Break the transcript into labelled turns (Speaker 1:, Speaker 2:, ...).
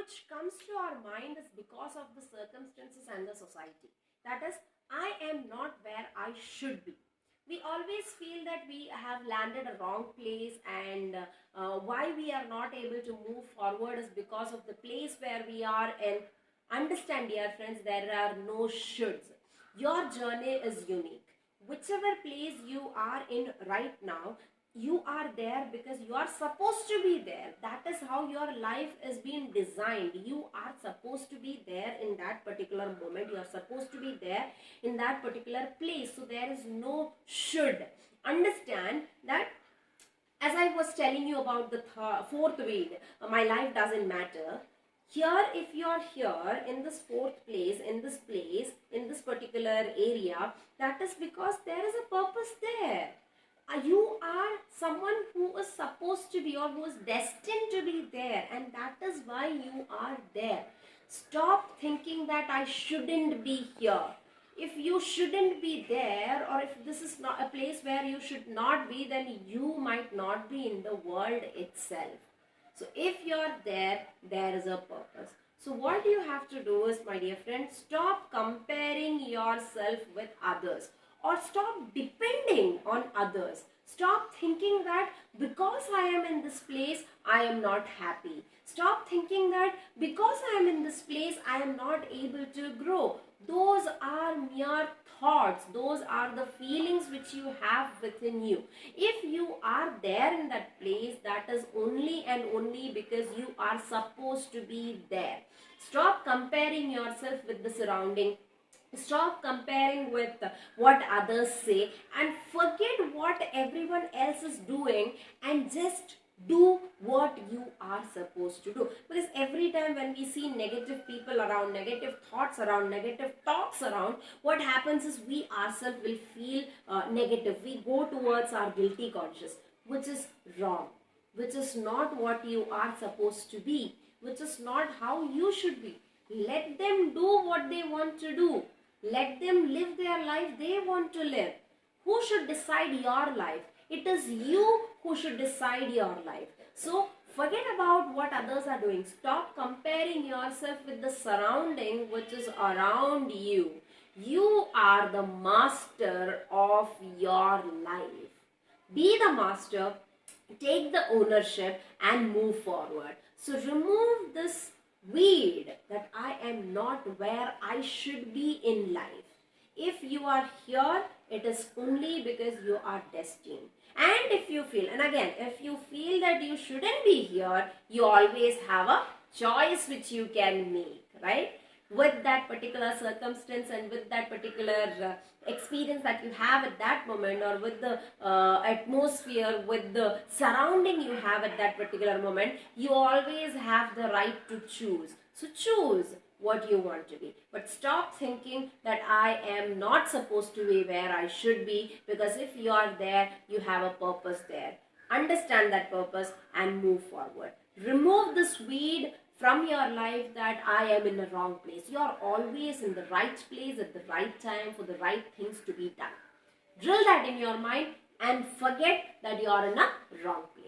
Speaker 1: which comes to our mind is because of the circumstances and the society. That is, I am not where I should be. We always feel that we have landed a wrong place, and why we are not able to move forward is because of the place where we are. And understand, dear friends, there are no shoulds. Your journey is unique. Whichever place you are in right now, you are there because you are supposed to be there. That is how your life is being designed. You are supposed to be there in that particular moment. You are supposed to be there in that particular place. So there is no should. Understand that, as I was telling you about the fourth weed, my life doesn't matter. Here, if you are here in this fourth place, in this particular area, that is because there is a purpose there. You are someone who is supposed to be, or who is destined to be there, and that is why you are there. Stop thinking that I shouldn't be here. If you shouldn't be there, or if this is not a place where you should not be, then you might not be in the world itself. So if you're there, there is a purpose. So what you have to do is, my dear friends, stop comparing yourself with others, or stop depending on others. Stop thinking that because I am in this place, I am not happy. Stop thinking that because I am in this place, I am not able to grow. Those are mere thoughts. Those are the feelings which you have within you. If you are there in that place, that is only and only because you are supposed to be there. Stop comparing yourself with the surrounding. Stop comparing with what others say, and forget what everyone else is doing, and just do what you are supposed to do. Because every time when we see negative people around, negative thoughts around, negative talks around, what happens is we ourselves will feel negative. We go towards our guilty conscience, which is wrong, which is not what you are supposed to be, which is not how you should be. Let them do what they want to do. Let them live their life they want to live. Who should decide your life? It is you who should decide your life. So forget about what others are doing. Stop comparing yourself with the surrounding which is around you. You are the master of your life. Be the master, take the ownership, and move forward. So remove this weed that I am not where I should be in life. If you are here, it is only because you are destined. And if you feel, and again, if you feel that you shouldn't be here, you always have a choice which you can make, right? With that particular circumstance and with that particular experience that you have at that moment, or with the atmosphere, with the surrounding you have at that particular moment, you always have the right to choose. So choose what you want to be, but stop thinking that I am not supposed to be where I should be, because if you are there, you have a purpose there. Understand that purpose and move forward. Remove this weed from your life that I am in the wrong place. You are always in the right place at the right time for the right things to be done. Drill that in your mind and forget that you are in a wrong place.